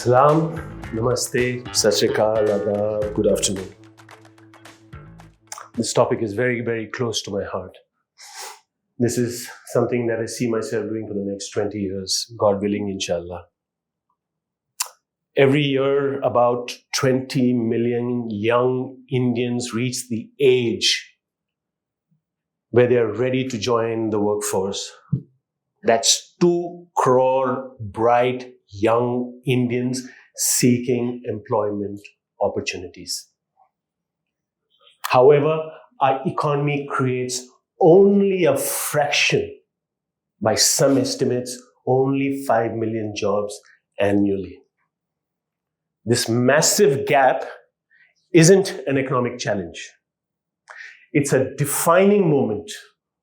Salam, Namaste, Sat Shri Akal, Adab, good afternoon. This topic is very, very close to my heart. This is something that I see myself doing for the next 20 years, God willing, inshallah. Every year, about 20 million young Indians reach the age where they are ready to join the workforce. That's 2 crore bright young Indians seeking employment opportunities. However, our economy creates only a fraction, by some estimates, only 5 million jobs annually. This massive gap isn't an economic challenge. It's a defining moment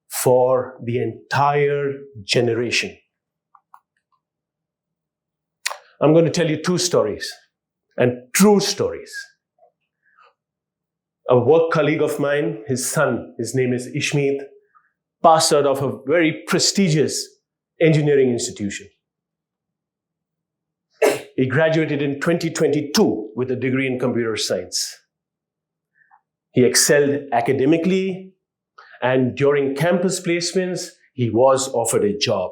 for the entire generation. I'm going to tell you 2 stories, and true stories. A work colleague of mine, his son, his name is Ishmeet, passed out of a very prestigious engineering institution. He graduated in 2022 with a degree in computer science. He excelled academically, and during campus placements, he was offered a job.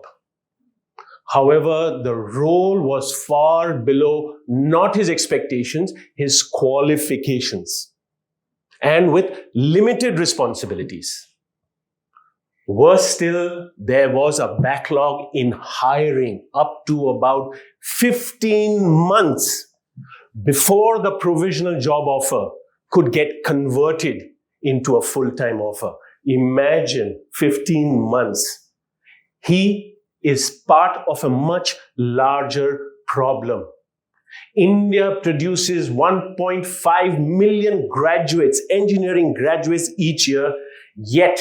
However, the role was far below not his expectations, his qualifications, and with limited responsibilities. Worse still, there was a backlog in hiring up to about 15 months before the provisional job offer could get converted into a full-time offer. Imagine 15 months. He is part of a much larger problem. India produces 1.5 million graduates, engineering graduates each year, yet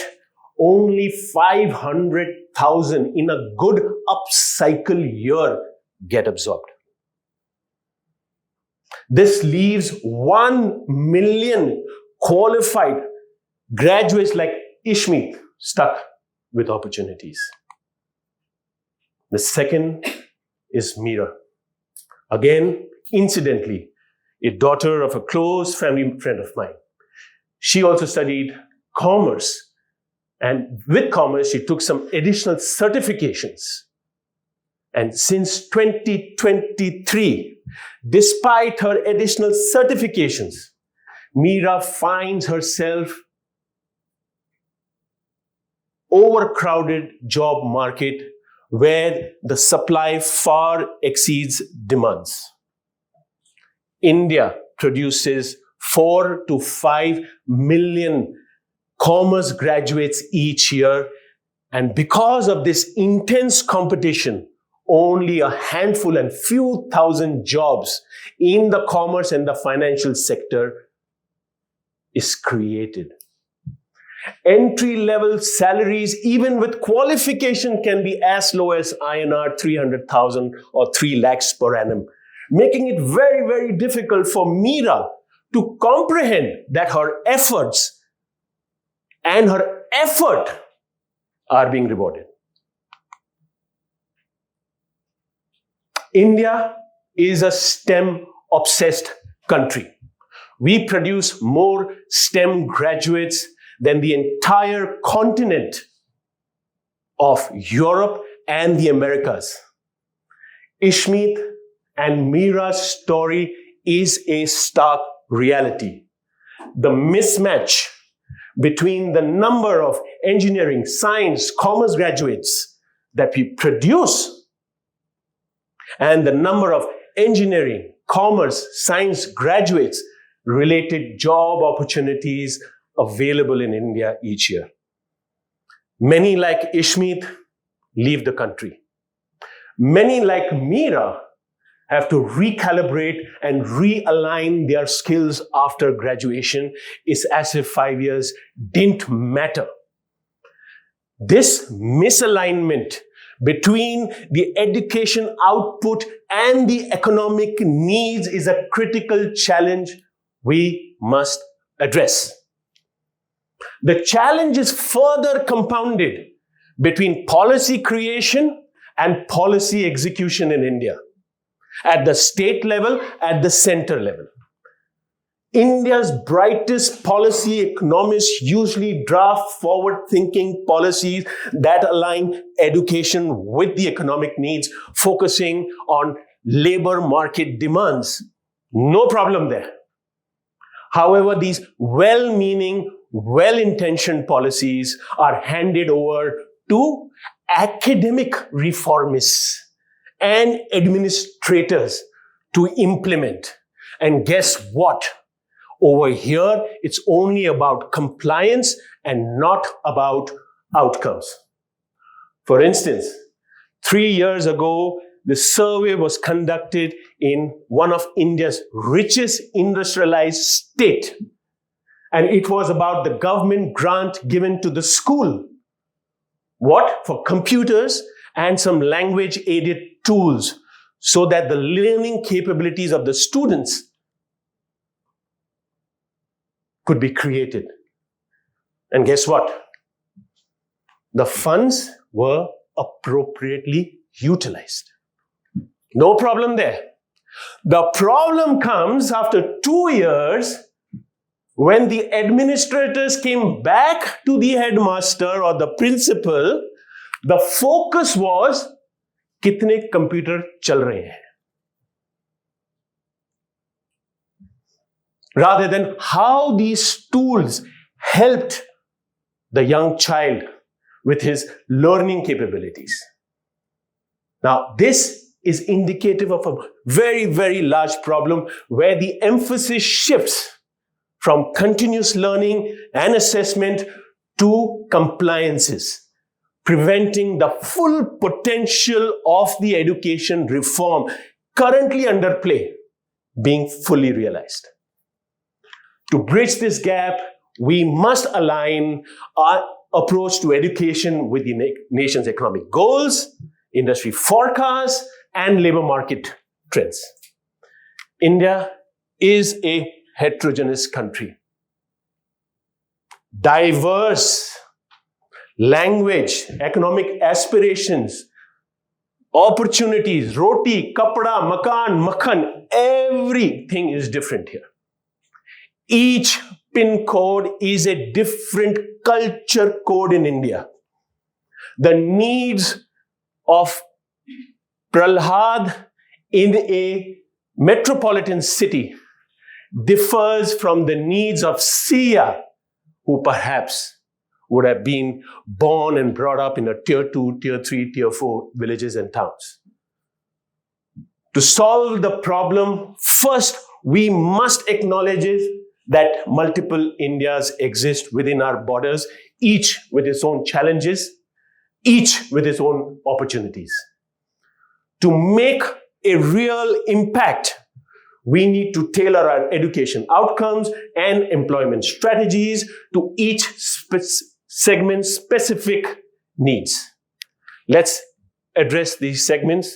only 500,000 in a good upcycle year get absorbed. This leaves 1 million qualified graduates like Ishmeet stuck with opportunities. The second is Meera. Again, incidentally, a daughter of a close family friend of mine. She also studied commerce, and with commerce, she took some additional certifications. And since 2023, despite her additional certifications, Meera finds herself overcrowded job market where the supply far exceeds demands. India produces 4 to 5 million commerce graduates each year, and because of this intense competition, only a handful and few thousand jobs in the commerce and the financial sector is created. Entry-level salaries, even with qualification, can be as low as INR 300,000 or 3 lakhs per annum, making it very, very difficult for Meera to comprehend that her efforts and her effort are being rewarded. India is a STEM-obsessed country. We produce more STEM graduates than the entire continent of Europe and the Americas. Ishmeet and Meera's story is a stark reality. The mismatch between the number of engineering, science, commerce graduates that we produce and the number of engineering, commerce, science graduates related job opportunities available in India each year. Many like Ishmeet leave the country. Many like Meera have to recalibrate and realign their skills after graduation. It's as if 5 years didn't matter. This misalignment between the education output and the economic needs is a critical challenge we must address. The challenge is further compounded between policy creation and policy execution in India. at the state level, at the center level. India's brightest policy economists usually draft forward-thinking policies that align education with the economic needs, focusing on labor market demands. No problem there. However, these well-meaning, well-intentioned policies are handed over to academic reformists and administrators to implement. And guess what? Over here, it's only about compliance and not about outcomes. For instance, 3 years ago, the survey was conducted in one of India's richest industrialized state. And it was about the government grant given to the school. What? For computers and some language-aided tools so that the learning capabilities of the students could be created. And guess what? The funds were appropriately utilized. No problem there. The problem comes after 2 years when the administrators came back to the headmaster or the principal. The focus was, kitne computer chal rahe hain? Rather than how these tools helped the young child with his learning capabilities. Now, this is indicative of a very, very large problem where the emphasis shifts from continuous learning and assessment to compliances, preventing the full potential of the education reform currently under play being fully realized. To bridge this gap, we must align our approach to education with the nation's economic goals, industry forecasts, and labor market trends. India is a heterogeneous country. Diverse language, economic aspirations, opportunities, roti, kapda, makan, makhan, everything is different here. Each pin code is a different culture code in India. The needs of Prahlad in a metropolitan city differs from the needs of Sia, who perhaps would have been born and brought up in a tier 2, tier 3, tier 4 villages and towns. To solve the problem, first we must acknowledge that multiple Indias exist within our borders, each with its own challenges, each with its own opportunities. To make a real impact, we need to tailor our education outcomes and employment strategies to each segment's specific needs. Let's address these segments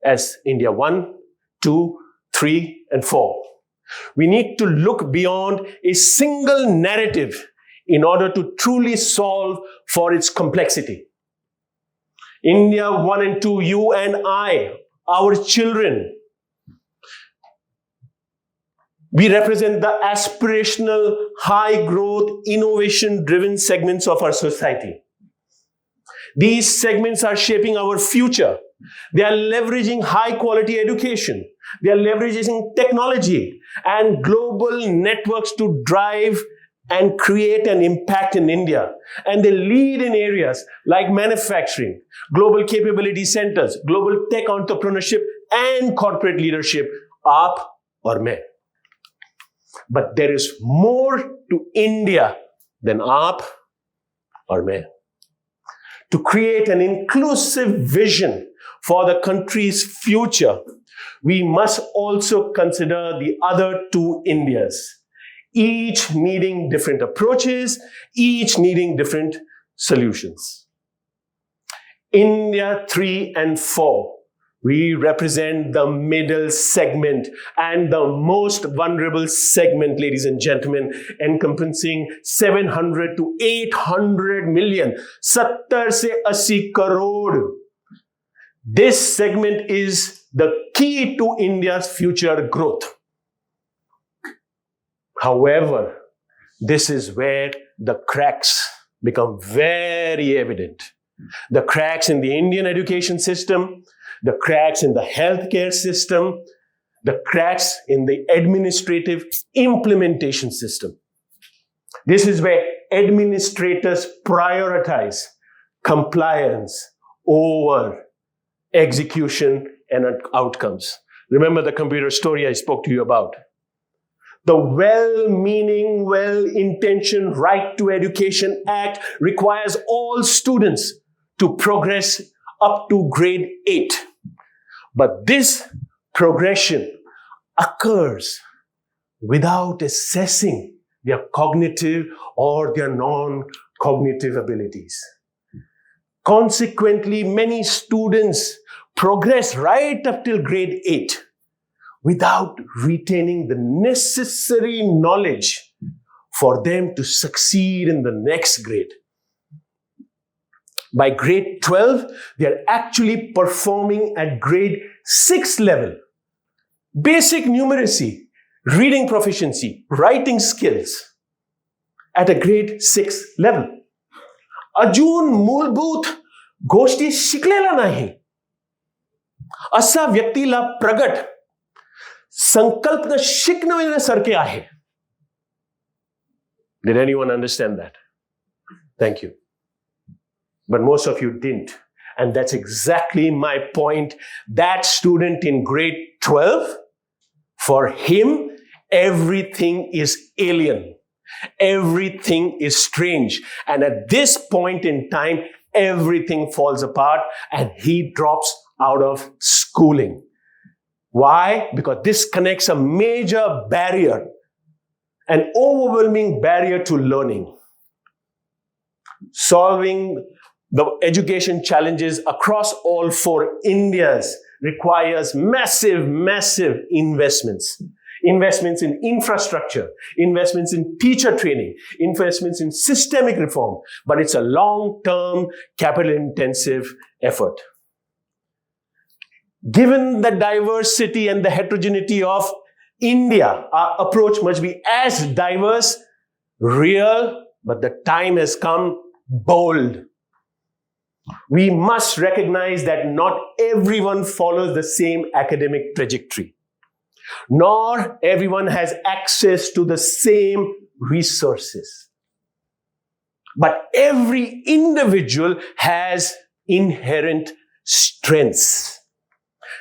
as India 1, 2, 3, and 4. We need to look beyond a single narrative in order to truly solve for its complexity. India 1 and 2, you and I, our children, we represent the aspirational, high-growth, innovation-driven segments of our society. These segments are shaping our future. They are leveraging high-quality education. They are leveraging technology and global networks to drive and create an impact in India. And they lead in areas like manufacturing, global capability centers, global tech entrepreneurship, and corporate leadership, aap aur main. But there is more to India than aap or main. To create an inclusive vision for the country's future, we must also consider the other two Indias, each needing different approaches, each needing different solutions. India 3 and 4, we represent the middle segment and the most vulnerable segment, ladies and gentlemen, encompassing 700 to 800 million, 70 se 80 crore. This segment is the key to India's future growth. However, this is where the cracks become very evident. The cracks in the Indian education system, the cracks in the healthcare system, the cracks in the administrative implementation system. This is where administrators prioritize compliance over execution and outcomes. Remember the computer story I spoke to you about. The well-meaning, well-intentioned Right to Education Act requires all students to progress up to grade 8. But this progression occurs without assessing their cognitive or their non-cognitive abilities. Consequently, many students progress right up till grade 8 without retaining the necessary knowledge for them to succeed in the next grade. By grade 12, they are actually performing at grade 6 level. Basic numeracy, reading proficiency, writing skills at a grade 6 level. अजून मूलभूत गोष्टी शिकलेला नाही असा व्यक्तीला प्रगट संकल्पना शिकण्यासारखे आहे. Did anyone understand that? Thank you. But most of you didn't. And that's exactly my point. That student in grade 12, for him, everything is alien. Everything is strange. And at this point in time, everything falls apart and he drops out of schooling. Why? Because this connects a major barrier, an overwhelming barrier to learning. Solving the education challenges across all 4 Indias requires massive, massive investments. Investments in infrastructure, investments in teacher training, investments in systemic reform. But it's a long-term, capital-intensive effort. Given the diversity and the heterogeneity of India, our approach must be as diverse, real, but the time has come, bold. We must recognize that not everyone follows the same academic trajectory, nor everyone has access to the same resources. But every individual has inherent strengths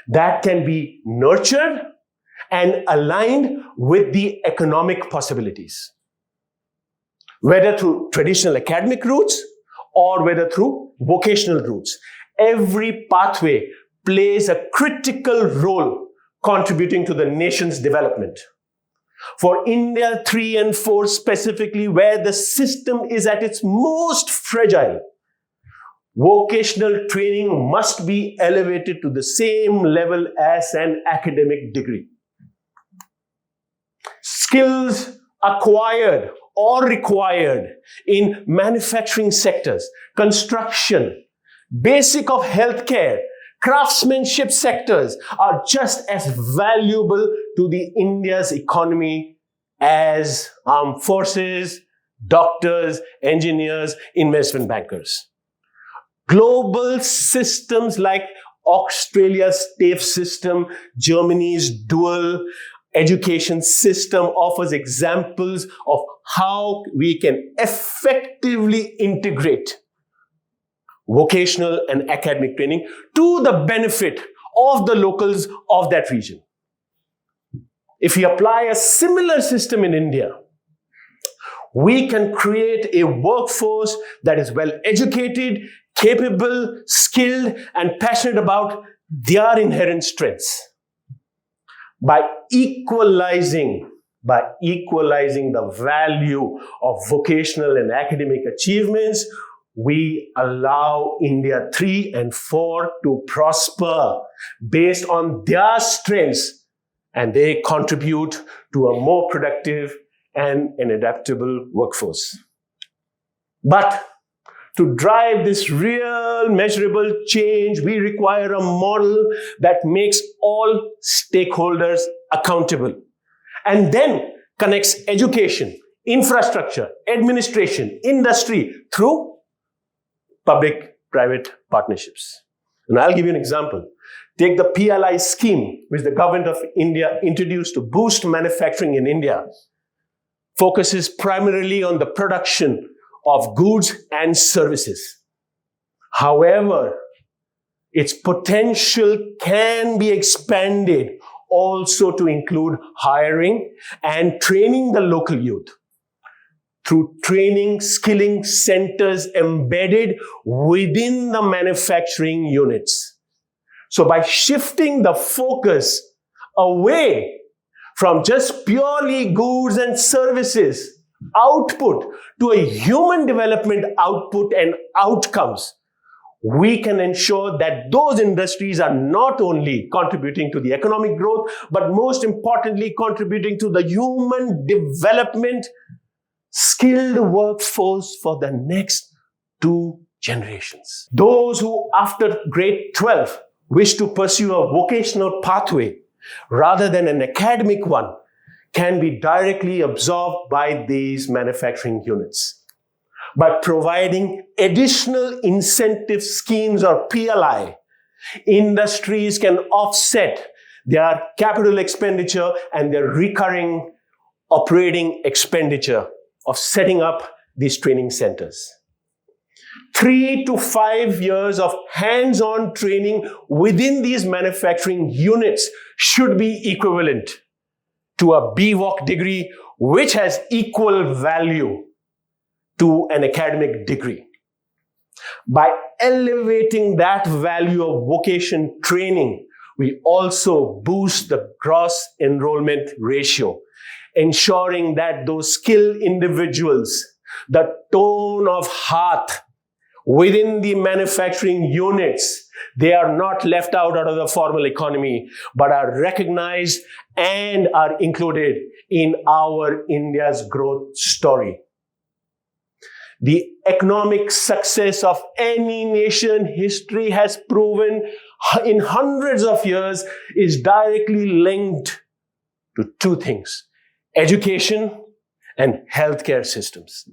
that can be nurtured and aligned with the economic possibilities, whether through traditional academic routes or whether through vocational routes. Every pathway plays a critical role contributing to the nation's development. For India 3 and 4 specifically, where the system is at its most fragile, vocational training must be elevated to the same level as an academic degree. Skills acquired or required in manufacturing sectors, construction, basic of healthcare, craftsmanship sectors are just as valuable to the India's economy as armed forces, doctors, engineers, investment bankers. Global systems like Australia's TAFE system, Germany's dual education system offers examples of how we can effectively integrate vocational and academic training to the benefit of the locals of that region. If we apply a similar system in India, we can create a workforce that is well educated, capable, skilled, and passionate about their inherent strengths. By equalizing the value of vocational and academic achievements, we allow India 3 and 4 to prosper based on their strengths, and they contribute to a more productive and an adaptable workforce. But To drive this real measurable change, we require a model that makes all stakeholders accountable and then connects education, infrastructure, administration, industry through public-private partnerships. And I'll give you an example. Take the PLI scheme, which the government of India introduced to boost manufacturing in India. Focuses primarily on the production of goods and services. However, its potential can be expanded also to include hiring and training the local youth through training, skilling centers embedded within the manufacturing units. So by shifting the focus away from just purely goods and services output to a human development output and outcomes, we can ensure that those industries are not only contributing to the economic growth, but most importantly, contributing to the human development skilled workforce for the next 2 generations. Those who after grade 12 wish to pursue a vocational pathway rather than an academic one can be directly absorbed by these manufacturing units. By providing additional incentive schemes or PLI, industries can offset their capital expenditure and their recurring operating expenditure of setting up these training centers. 3 to 5 years of hands-on training within these manufacturing units should be equivalent to a BVoc degree, which has equal value to an academic degree. By elevating that value of vocation training, we also boost the gross enrollment ratio, ensuring that those skilled individuals, the tone of heart within the manufacturing units, they are not left out of the formal economy, but are recognized and are included in our India's growth story. The economic success of any nation, history has proven in hundreds of years, is directly linked to 2 things: education and healthcare systems.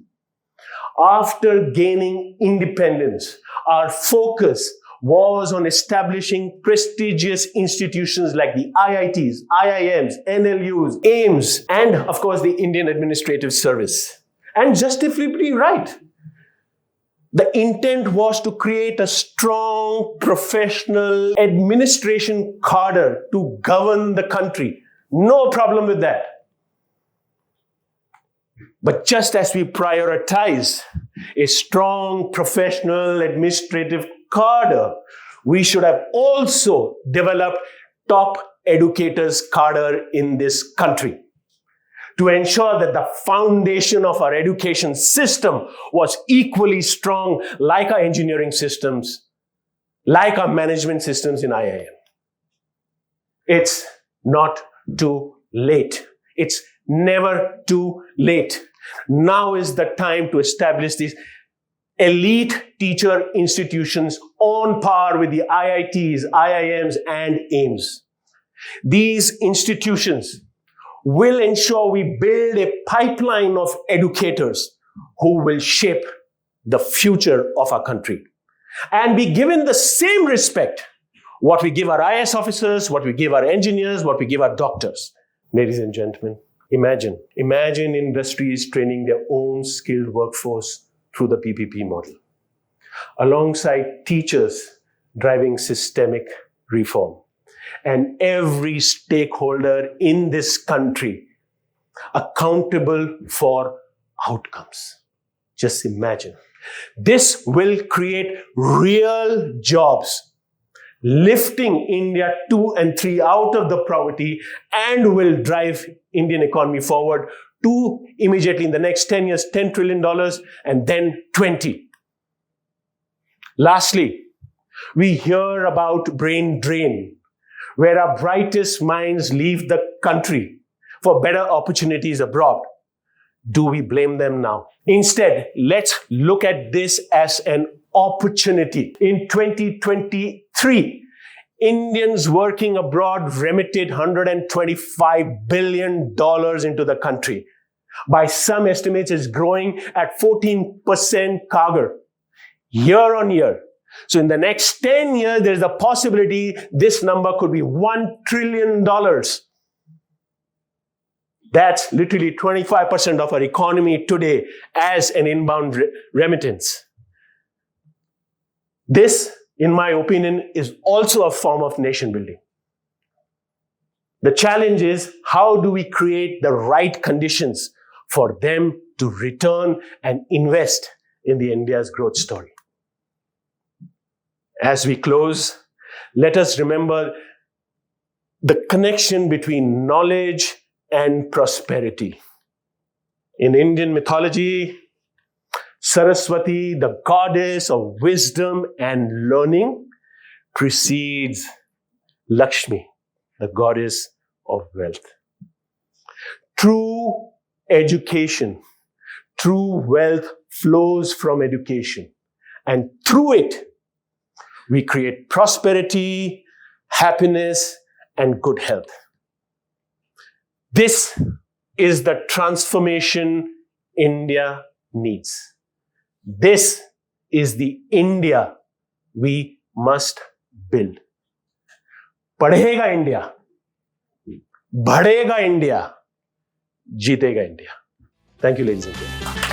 After gaining independence, our focus was on establishing prestigious institutions like the IITs, IIMs, NLUs, AIMS, and of course the Indian Administrative Service. And justifiably right. The intent was to create a strong professional administration cadre to govern the country. No problem with that. But just as we prioritize a strong professional administrative cadre, we should have also developed top educators cadre in this country to ensure that the foundation of our education system was equally strong like our engineering systems, like our management systems in IIM. It's not too late. It's never too late. Now is the time to establish these elite teacher institutions on par with the IITs, IIMs, and AIMS. These institutions will ensure we build a pipeline of educators who will shape the future of our country and be given the same respect what we give our IAS officers, what we give our engineers, what we give our doctors. Ladies and gentlemen, imagine industries training their own skilled workforce through the PPP model, alongside teachers driving systemic reform, and every stakeholder in this country accountable for outcomes. Just imagine. This will create real jobs, lifting India 2 and 3 out of the poverty, and will drive Indian economy forward to immediately in the next 10 years, $10 trillion and then 20. Lastly, we hear about brain drain, where our brightest minds leave the country for better opportunities abroad. do we blame them now? Instead, let's look at this as an opportunity. In 2023, Indians working abroad remitted $125 billion into the country. By some estimates, it's growing at 14% CAGR, year on year. So in the next 10 years, there's a possibility this number could be $1 trillion. That's literally 25% of our economy today as an inbound remittance. This, in my opinion, is also a form of nation building. The challenge is, how do we create the right conditions for them to return and invest in the India's growth story? As we close, let us remember the connection between knowledge and prosperity. In Indian mythology, Saraswati, the goddess of wisdom and learning, precedes Lakshmi, the goddess of wealth. True education, true wealth flows from education, and through it, we create prosperity, happiness, and good health. This is the transformation India needs. This is the India we must build. पढ़ेगा India, बढ़ेगा India, जीतेगा India. Thank you, ladies and gentlemen.